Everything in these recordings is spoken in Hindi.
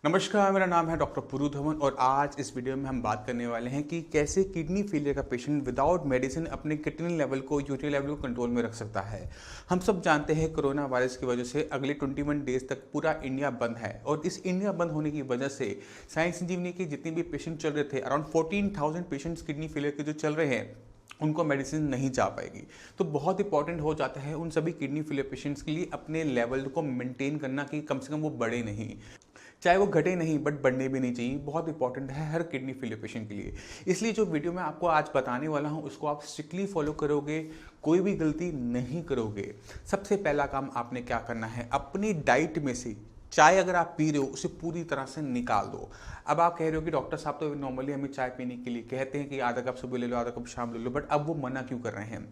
नमस्कार, मेरा नाम है डॉक्टर पुरु धवन और आज इस वीडियो में हम बात करने वाले हैं कि कैसे किडनी फेलियर का पेशेंट विदाउट मेडिसिन अपने किडनी लेवल को यूरिया लेवल को कंट्रोल में रख सकता है। हम सब जानते हैं कोरोना वायरस की वजह से अगले 21 डेज तक पूरा इंडिया बंद है और इस इंडिया बंद होने की वजह से साई संजीवनी के जितने भी पेशेंट चल रहे थे, अराउंड 14,000 पेशेंट्स किडनी फेलियर के जो चल रहे हैं उनको मेडिसिन नहीं जा पाएगी। तो बहुत इंपॉर्टेंट हो जाता है उन सभी किडनी फेलियर पेशेंट्स के लिए अपने लेवल को मेंटेन करना कि कम से कम वो बढ़े नहीं, चाहे वो घटे नहीं बट बढ़ने भी नहीं चाहिए। बहुत इंपॉर्टेंट है हर किडनी फेलियर पेशेंट के लिए। इसलिए जो वीडियो मैं आपको आज बताने वाला हूँ उसको आप स्ट्रिक्टली फॉलो करोगे, कोई भी गलती नहीं करोगे। सबसे पहला काम आपने क्या करना है, अपनी डाइट में से चाय अगर आप पी रहे हो उसे पूरी तरह से निकाल दो। अब आप कह रहे हो कि डॉक्टर साहब तो नॉर्मली हमें चाय पीने के लिए कहते हैं कि आधा कप सुबह ले लो, आधा कप शाम ले लो, बट अब वो मना क्यों कर रहे हैं।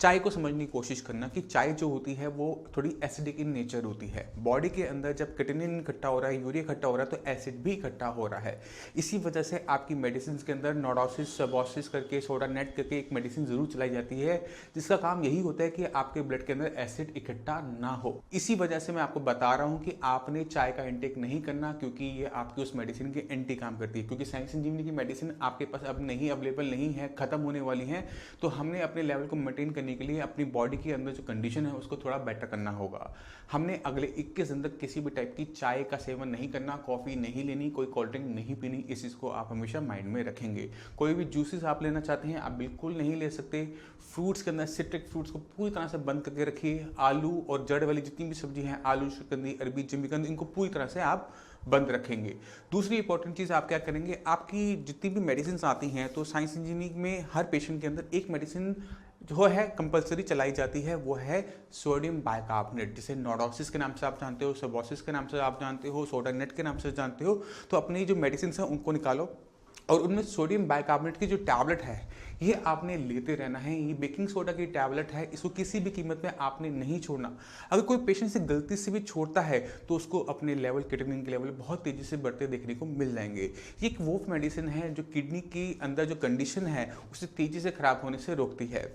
चाय को समझने की कोशिश करना कि चाय जो होती है वो थोड़ी एसिडिक इन नेचर होती है। बॉडी के अंदर जब क्रिएटिनिन इकट्ठा हो रहा है, यूरिया इकट्ठा हो रहा है, तो एसिड भी इकट्ठा हो रहा है। इसी वजह से आपकी मेडिसिन के अंदर नोडोसिस सबोसिस करके सोडा नेट करके एक मेडिसिन जरूर चलाई जाती है जिसका काम यही होता है कि आपके ब्लड के अंदर एसिड इकट्ठा ना हो। इसी वजह से मैं आपको बता रहा हूँ कि आपने चाय का इंटेक नहीं करना, क्योंकि ये आपकी उस मेडिसिन के एंटी काम करती है। क्योंकि साई संजीवनी की मेडिसिन आपके पास अब नहीं अवेलेबल नहीं है, खत्म होने वाली है। तो हमने अपने लेवल को मेंटेन करने के लिए अपनी बॉडी के अंदर जो कंडीशन है उसको थोड़ा बेटर करना होगा। हमने अगले 21 दिन तक किसी भी टाइप की चाय का सेवन नहीं करना, कॉफी नहीं लेनी, कोई कोल्ड ड्रिंक नहीं पीनी। इस चीज़ को आप हमेशा माइंड में रखेंगे। कोई भी जूसेस आप लेना चाहते हैं आप बिल्कुल नहीं ले सकते। फ्रूट्स के अंदर सिट्रिक फ्रूट्स को पूरी तरह से बंद करके रखिए। आलू और जड़ वाली जितनी भी सब्जी हैं, आलू, शकंदी, अरबी, जिमीकंद, इनको पूरी तरह से आप बंद रखेंगे। दूसरी इंपॉर्टेंट चीज़ आप क्या करेंगे, आपकी जितनी भी मेडिसिन आती हैं तो साई संजीवनी में हर पेशेंट के अंदर एक मेडिसिन जो है कंपलसरी चलाई जाती है, वो है सोडियम बाइकार्बोनेट, जिसे नोडोसिस के नाम से आप जानते हो, सबोसिस के नाम से आप जानते हो, सोडा नेट के नाम से जानते हो। तो अपनी जो मेडिसिन है उनको निकालो और उनमें सोडियम बाइकार्बोनेट की जो टैबलेट है ये आपने लेते रहना है। ये बेकिंग सोडा की टैबलेट है, इसको किसी भी कीमत में आपने नहीं छोड़ना। अगर कोई पेशेंट से गलती से भी छोड़ता है तो उसको अपने लेवल क्रिएटिनिन के लेवल बहुत तेजी से बढ़ते देखने को मिल जाएंगे। ये एक वो मेडिसिन है जो किडनी के अंदर जो कंडीशन है उसे तेजी से खराब होने से रोकती है।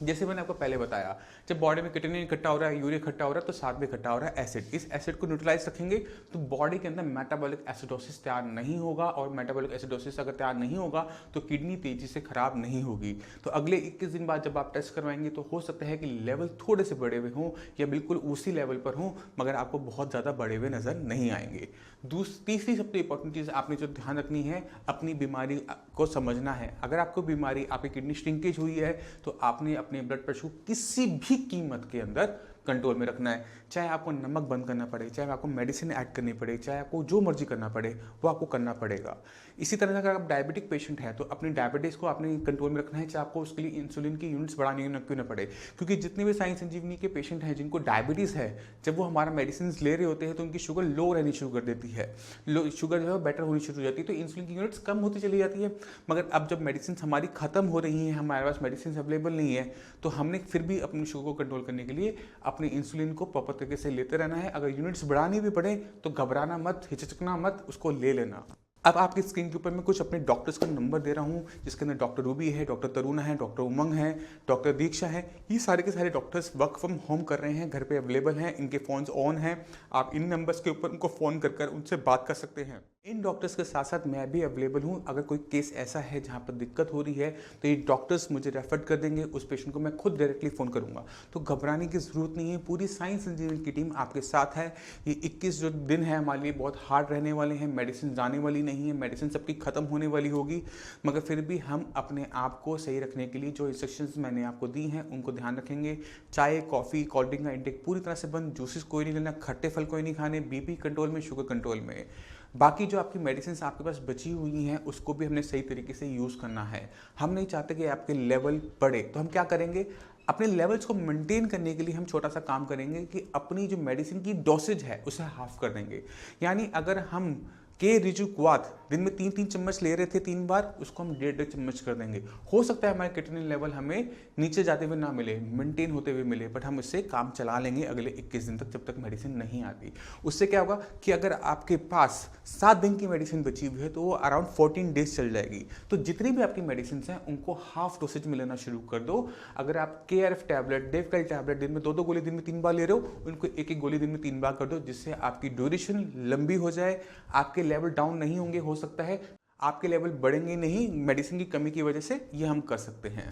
जैसे मैंने आपको पहले बताया, जब बॉडी में क्रिएटिनिन इकट्ठा हो रहा है, यूरिया इकट्ठा हो रहा है, तो साथ में इकट्ठा हो रहा है एसिड। इस एसिड को न्यूट्रलाइज रखेंगे तो बॉडी के अंदर मेटाबॉलिक एसिडोसिस तैयार नहीं होगा, और मेटाबॉलिक एसिडोसिस अगर तैयार नहीं होगा तो किडनी तेजी से खराब नहीं होगी। तो अगले 21 दिन बाद जब आप टेस्ट करवाएंगे तो हो सकता है कि लेवल थोड़े से बढ़े हुए हों या बिल्कुल उसी लेवल पर हों, मगर आपको बहुत ज़्यादा बढ़े हुए नजर नहीं आएंगे। तीसरी सबसे इंपॉर्टेंट चीज़ आपने जो ध्यान रखनी है, अपनी बीमारी को समझना है। अगर आपको बीमारी, आपकी किडनी श्रिंकेज हुई है तो आपने अपने ब्लड प्रेशर को किसी भी कीमत के अंदर कंट्रोल में रखना है। चाहे आपको नमक बंद करना पड़े, चाहे आपको मेडिसिन ऐड करनी पड़े, चाहे आपको जो मर्जी करना पड़े, वो आपको करना पड़ेगा। इसी तरह से अगर आप डायबिटिक पेशेंट हैं तो अपनी डायबिटीज़ को आपने कंट्रोल में रखना है, चाहे आपको उसके लिए इंसुलिन की यूनिट्स बढ़ानी क्यों ना पड़े। क्योंकि जितने भी साई संजीवनी के पेशेंट हैं जिनको डायबिटीज़ है, जब वो हमारा मेडिसिन ले रहे होते हैं तो उनकी शुगर लो रहनी शुरू कर देती है, शुगर जो है बेटर होनी शुरू हो जाती है, तो इंसुलिन की यूनिट्स कम होती चली जाती है। मगर अब जब मेडिसिन हमारी खत्म हो रही हैं, हमारे पास मेडिसिन अवेलेबल नहीं है, तो हमने फिर भी अपनी शुगर को कंट्रोल करने के लिए अपने इंसुलिन को प्रॉपर तरीके से लेते रहना है। अगर यूनिट्स बढ़ानी भी पड़े तो घबराना मत, हिचकना मत, उसको ले लेना। अब आपकी स्क्रीन के ऊपर मैं कुछ अपने डॉक्टर्स का नंबर दे रहा हूँ, जिसके अंदर डॉक्टर रूबी है, डॉक्टर तरुणा है, डॉक्टर उमंग है, डॉक्टर दीक्षा है। ये सारे के सारे डॉक्टर्स वर्क फ्रॉम होम कर रहे हैं, घर पे अवेलेबल हैं, इनके फ़ोन्स ऑन हैं। आप इन नंबर्स के ऊपर उनको फ़ोन कर उनसे बात कर सकते हैं। इन डॉक्टर्स के साथ साथ मैं भी अवेलेबल हूँ। अगर कोई केस ऐसा है जहाँ पर दिक्कत हो रही है तो ये डॉक्टर्स मुझे रेफर कर देंगे, उस पेशेंट को मैं खुद डायरेक्टली फ़ोन करूँगा। तो घबराने की ज़रूरत नहीं है, पूरी साई संजीवनी की टीम आपके साथ है। ये 21 जो दिन है हमारे लिए बहुत हार्ड रहने वाले हैं। मेडिसिन जाने वाली नहीं है, मेडिसिन सबकी ख़त्म होने वाली होगी, मगर फिर भी हम अपने आप को सही रखने के लिए जो इंस्ट्रक्शंस मैंने आपको दी हैं उनको ध्यान रखेंगे। चाय, कॉफ़ी, कोल्ड ड्रिंक का इंटेक पूरी तरह से बंद, जूसेस कोई नहीं लेना, खट्टे फल कोई नहीं खाने, बीपी कंट्रोल में, शुगर कंट्रोल में। बाकी जो आपकी मेडिसिन आपके पास बची हुई हैं उसको भी हमने सही तरीके से यूज़ करना है। हम नहीं चाहते कि आपके लेवल बढ़े, तो हम क्या करेंगे, अपने लेवल्स को मेंटेन करने के लिए हम छोटा सा काम करेंगे कि अपनी जो मेडिसिन की डोसेज है उसे हाफ कर देंगे। यानी अगर हम के रिजुक्वात दिन में 3-3 चम्मच ले रहे थे 3 बार, उसको हम 1.5 चम्मच कर देंगे। हो सकता है हमारे क्रिएटिनिन लेवल हमें नीचे जाते हुए ना मिले, मेंटेन होते हुए मिले, बट हम इससे काम चला लेंगे अगले 21 दिन तक, जब तक मेडिसिन नहीं आती। उससे क्या होगा कि अगर आपके पास 7 दिन की मेडिसिन बची हुई है तो वो अराउंड 14 डेज चल जाएगी। तो जितनी भी आपकी मेडिसिन हैं उनको हाफ डोसेज में लेना शुरू कर दो। अगर आप KRF टैबलेट, डेवकल टैबलेट दिन में 2-2 गोली दिन में 3 बार ले रहे हो, उनको 1-1 गोली दिन में 3 बार कर दो, जिससे आपकी ड्यूरेशन लंबी हो जाए, आपके लेवल डाउन नहीं होंगे, हो सकता है आपके लेवल बढ़ेंगे नहीं मेडिसिन की कमी की वजह से, ये हम कर सकते हैं।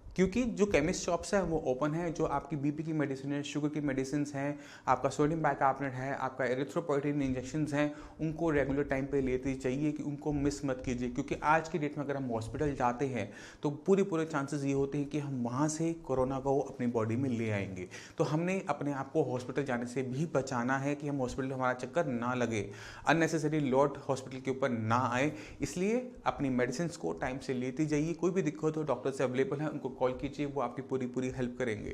क्योंकि जो केमिस्ट शॉप्स हैं वो ओपन है, जो आपकी बीपी की मेडिसिन है, शुगर की मेडिसिन हैं, आपका सोडियम बाइकार्बोनेट है, आपका एरिथ्रोपोइटिन इंजेक्शंस हैं, उनको रेगुलर टाइम पे लेते चाहिए कि उनको मिस मत कीजिए। क्योंकि आज की डेट में अगर हम हॉस्पिटल जाते हैं तो पूरे चांसेस ये होते हैं कि हम वहाँ से कोरोना को अपनी बॉडी में ले आएंगे। तो हमने अपने आप को हॉस्पिटल जाने से भी बचाना है कि हम हॉस्पिटल हमारा चक्कर ना लगे, अननेसेसरी लोड हॉस्पिटल के ऊपर ना आए। इसलिए अपनी मेडिसिन को टाइम से लेती जाइए। कोई भी दिक्कत हो डॉक्टर से अवेलेबल है, उनको कॉल कीजिए, वो आपकी पूरी हेल्प करेंगे।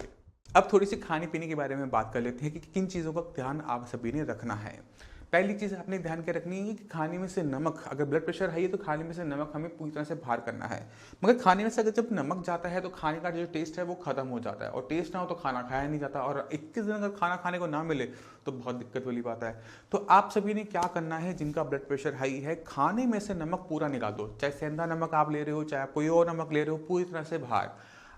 अब थोड़ी सी खाने पीने के बारे में बात कर लेते हैं कि किन चीज़ों का ध्यान आप सभी ने रखना है। पहली चीज़ आपने ध्यान के रखनी है कि खाने में से नमक, अगर ब्लड प्रेशर हाई है तो खाने में से नमक हमें पूरी तरह से बाहर करना है। मगर खाने में से अगर जब नमक जाता है तो खाने का जो टेस्ट है वो खत्म हो जाता है, और टेस्ट ना हो तो खाना खाया नहीं जाता, और 21 दिन अगर खाना खाने को ना मिले तो बहुत दिक्कत वाली बात है। तो आप सभी ने क्या करना है, जिनका ब्लड प्रेशर हाई है, खाने में से नमक पूरा निकाल दो। चाहे सेंधा नमक आप ले रहे हो, चाहे आप कोई और नमक ले रहे हो, पूरी तरह से बाहर।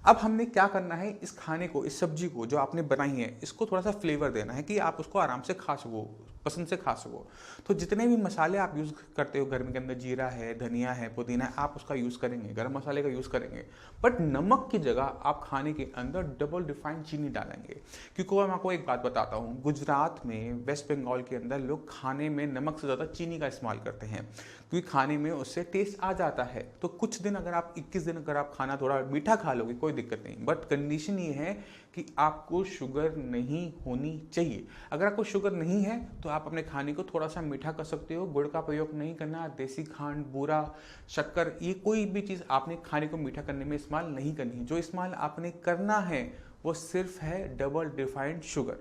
अब हमने क्या करना है, इस खाने को, इस सब्जी को जो आपने बनाई है, इसको थोड़ा सा फ्लेवर देना है कि आप उसको आराम से खा सको, पसंद से खा सको। तो जितने भी मसाले आप यूज़ करते हो घर में के अंदर, जीरा है, धनिया है, पुदीना है, आप उसका यूज़ करेंगे, गरम मसाले का यूज़ करेंगे। बट नमक की जगह आप खाने के अंदर डबल रिफाइंड चीनी डालेंगे। क्योंकि मैं आपको एक बात बताता हूँ, गुजरात में, वेस्ट बंगाल के अंदर लोग खाने में नमक से ज़्यादा चीनी का इस्तेमाल करते हैं, क्योंकि खाने में उससे टेस्ट आ जाता है। तो कुछ दिन अगर आप 21 दिन अगर आप खाना थोड़ा मीठा खा लोगे कोई दिक्कत नहीं, बट कंडीशन ये है कि आपको शुगर नहीं होनी चाहिए। अगर आपको शुगर नहीं है तो आप अपने खाने को थोड़ा सा मीठा कर सकते हो। गुड़ का प्रयोग नहीं करना, देसी खांड, बूरा, शक्कर, ये कोई भी चीज़ आपने खाने को मीठा करने में इस्तेमाल नहीं करनी है। जो इस्तेमाल आपने करना है वो सिर्फ है डबल रिफाइंड शुगर।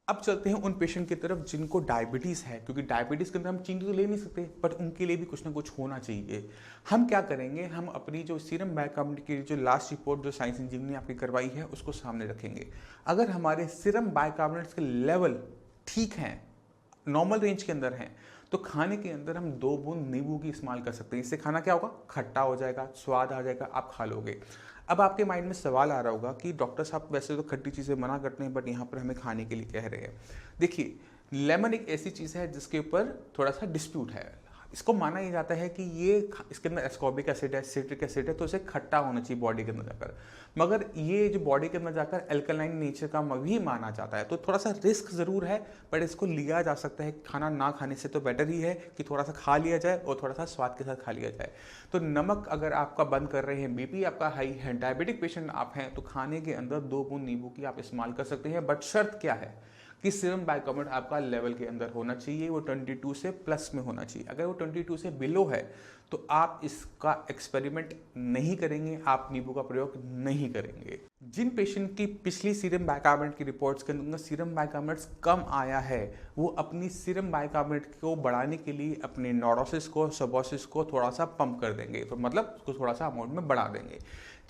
अब चलते हैं उन पेशेंट की तरफ जिनको डायबिटीज़ है, क्योंकि डायबिटीज़ के अंदर हम चीनी तो ले नहीं सकते, बट उनके लिए भी कुछ ना कुछ होना चाहिए। हम क्या करेंगे, हम अपनी जो सीरम बाइकार्बोनेट की जो लास्ट रिपोर्ट जो साइंस इंजीनियर ने आपकी करवाई है उसको सामने रखेंगे। अगर हमारे सीरम बाइकार्बोनेट के लेवल ठीक हैं, नॉर्मल रेंज के अंदर हैं, तो खाने के अंदर हम 2 बूंद नींबू की इस्तेमाल कर सकते हैं। इससे खाना क्या होगा, खट्टा हो जाएगा, स्वाद आ जाएगा, आप खा लोगे। अब आपके माइंड में सवाल आ रहा होगा कि डॉक्टर साहब वैसे तो खट्टी चीज़ें मना करते हैं, बट यहाँ पर हमें खाने के लिए कह रहे हैं। देखिए, लेमन एक ऐसी चीज़ है जिसके ऊपर थोड़ा सा डिस्प्यूट है। इसको माना ही जाता है कि ये इसके अंदर एस्कॉर्बिक एसिड है, सिट्रिक एसिड है, तो इसे खट्टा होना चाहिए बॉडी के अंदर जाकर। मगर ये जो बॉडी के अंदर जाकर एल्कलाइन नेचर का भी माना जाता है, तो थोड़ा सा रिस्क ज़रूर है, बट इसको लिया जा सकता है। खाना ना खाने से तो बेटर ही है कि थोड़ा सा खा लिया जाए और थोड़ा सा स्वाद के साथ खा लिया जाए। तो नमक अगर आपका बंद कर रहे हैं, बीपी आपका हाई है, डायबिटिक पेशेंट आप हैं, तो खाने के अंदर 2 बूंद नींबू की आप इस्तेमाल कर सकते हैं। बट शर्त क्या है कि सीरम बाइकार्बोनेट आपका लेवल के अंदर होना चाहिए, वो 22 से प्लस में होना चाहिए। अगर वो 22 से बिलो है तो आप इसका एक्सपेरिमेंट नहीं करेंगे, आप नींबू का प्रयोग नहीं करेंगे। जिन पेशेंट की पिछली सीरम बाइकार्बोनेट की रिपोर्ट्स के अंदर सीरम बाइकार्बोनेट कम आया है, वो अपनी सीरम बाइकार्बोनेट को बढ़ाने के लिए अपने नॉर्डोसिस को, सबोसिस को थोड़ा सा पंप कर देंगे, तो मतलब उसको थोड़ा सा अमाउंट में बढ़ा देंगे।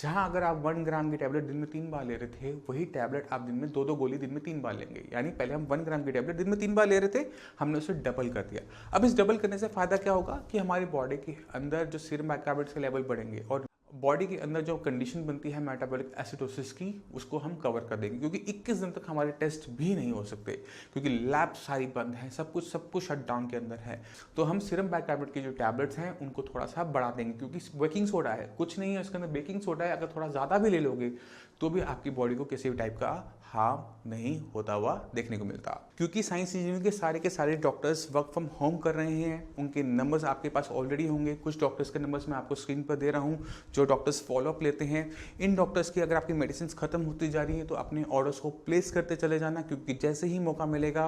जहां अगर आप 1 ग्राम की टैबलेट दिन में 3 बार ले रहे थे, वही टैबलेट आप दिन में 2-2 गोली दिन में 3 बार लेंगे। यानी पहले हम 1 ग्राम की टैबलेट दिन में 3 बार ले रहे थे, हमने उसे डबल कर दिया। अब इस डबल करने से फायदा क्या होगा कि हमारी बॉडी के अंदर जो सीरम बाइकार्बोनेट के लेवल बढ़ेंगे, और बॉडी के अंदर जो कंडीशन बनती है मेटाबॉलिक एसिडोसिस की, उसको हम कवर कर देंगे। क्योंकि 21 दिन तक हमारे टेस्ट भी नहीं हो सकते, क्योंकि लैब सारी बंद है, सब कुछ शट डाउन के अंदर है। तो हम सीरम बाइकार्बोनेट की जो टैबलेट्स हैं उनको थोड़ा सा बढ़ा देंगे, क्योंकि बेकिंग सोडा है, कुछ नहीं है उसके अंदर, बेकिंग सोडा है। अगर थोड़ा ज़्यादा भी ले लोगे तो भी आपकी बॉडी को किसी भी टाइप का हार्म नहीं होता हुआ देखने को मिलता। क्योंकि साइंस इंजीनियरिंग के सारे डॉक्टर्स वर्क फ्रॉम होम कर रहे हैं, उनके नंबर्स आपके पास ऑलरेडी होंगे। कुछ डॉक्टर्स के नंबर्स मैं आपको स्क्रीन पर दे रहा हूं, जो डॉक्टर्स फॉलोअप लेते हैं। इन डॉक्टर्स की अगर आपकी मेडिसिन खत्म होती जा रही है तो अपने ऑर्डर्स को प्लेस करते चले जाना, क्योंकि जैसे ही मौका मिलेगा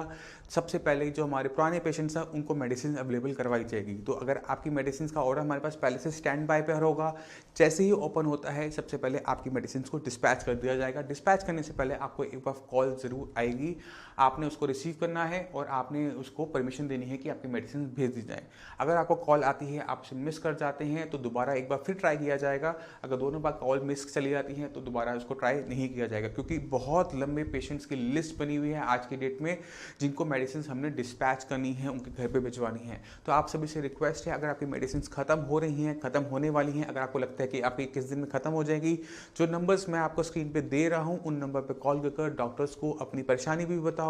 सबसे पहले जो हमारे पुराने पेशेंट्स हैं उनको मेडिसिन अवेलेबल करवाई जाएगी। तो अगर आपकी मेडिसिन का ऑर्डर हमारे पास पहले से स्टैंड बाय पर होगा, जैसे ही ओपन होता है सबसे पहले आपकी मेडिसिन को डिस्पैच कर दिया जाएगा। डिस्पैच करने से पहले आपको एक बार कॉल ज़रूर आएगी। आपने उसको रिसीव करना है और आपने उसको परमिशन देनी है कि आपकी मेडिसिन भेज दी जाए। अगर आपको कॉल आती है, आप उसे मिस कर जाते हैं, तो दोबारा एक बार फिर ट्राई किया जाएगा। अगर दोनों बार कॉल मिस चली जाती हैं तो दोबारा उसको ट्राई नहीं किया जाएगा, क्योंकि बहुत लंबे पेशेंट्स की लिस्ट बनी हुई है आज की डेट में जिनको मेडिसिन हमने डिस्पैच करनी है, उनके घर पे भिजवानी है। तो आप सभी से रिक्वेस्ट है, अगर आपकी मेडिसिन खत्म हो रही हैं, खत्म होने वाली हैं, अगर आपको लगता है कि आपकी किस दिन में खत्म हो जाएगी, जो नंबर्स मैं आपको स्क्रीन पे दे रहा हूं उन नंबर पे कॉल कर डॉक्टर्स को अपनी परेशानी भी बताओ,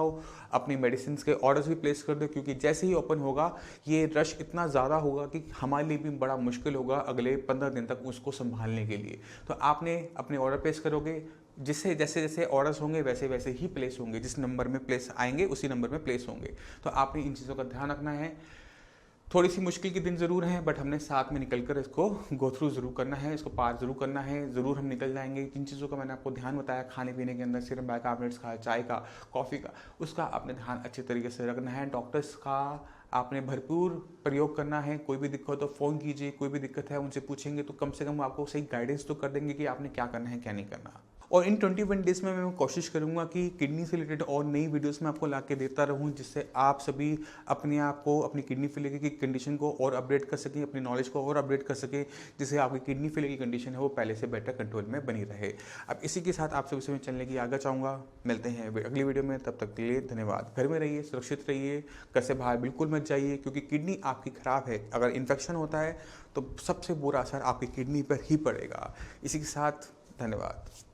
अपनी मेडिसिन के ऑर्डर्स भी प्लेस कर दो, क्योंकि जैसे ही ओपन होगा ये रश इतना ज़्यादा होगा कि हमारे लिए भी बड़ा मुश्किल होगा अगले 15 दिन तक उसको संभालने के लिए। तो आपने अपने ऑर्डर प्लेस करोगे, जिससे जैसे जैसे ऑर्डर्स होंगे वैसे वैसे ही प्लेस होंगे, जिस नंबर में प्लेस आएंगे उसी नंबर में प्लेस होंगे। तो आपने इन चीज़ों का ध्यान रखना है। थोड़ी सी मुश्किल के दिन ज़रूर हैं, बट हमने साथ में निकल कर इसको गो थ्रू ज़रूर करना है, इसको पार ज़रूर करना है, ज़रूर हम निकल जाएंगे। जिन चीज़ों का मैंने आपको ध्यान बताया खाने पीने के अंदर, सीरम बाइकार्बोनेट्स का, चाय का, कॉफ़ी का, उसका आपने ध्यान अच्छे तरीके से रखना है। डॉक्टर्स का आपने भरपूर प्रयोग करना है। कोई भी दिक्कत हो तो फ़ोन कीजिए, कोई भी दिक्कत है उनसे पूछेंगे तो कम से कम आपको सही गाइडेंस तो कर देंगे कि आपने क्या करना है क्या नहीं करना। और इन 21 डेज़ में मैं कोशिश करूंगा कि किडनी से रिलेटेड और नई वीडियोस में आपको ला के देता रहूं, जिससे आप सभी अपने आप को, अपनी किडनी फेलियर की कंडीशन को और अपडेट कर सकें, अपनी नॉलेज को और अपडेट कर सकें, जिससे आपकी किडनी फेलियर की कंडीशन है वो पहले से बेटर कंट्रोल में बनी रहे। अब इसी के साथ आप सभी से मैं चलने की आगे चाहूँगा। मिलते हैं अगली वीडियो में, तब तक के लिए धन्यवाद। घर में रहिए, सुरक्षित रहिए, घर से बाहर बिल्कुल मत जाइए, क्योंकि किडनी आपकी ख़राब है। अगर इन्फेक्शन होता है तो सबसे बुरा असर आपकी किडनी पर ही पड़ेगा। इसी के साथ धन्यवाद।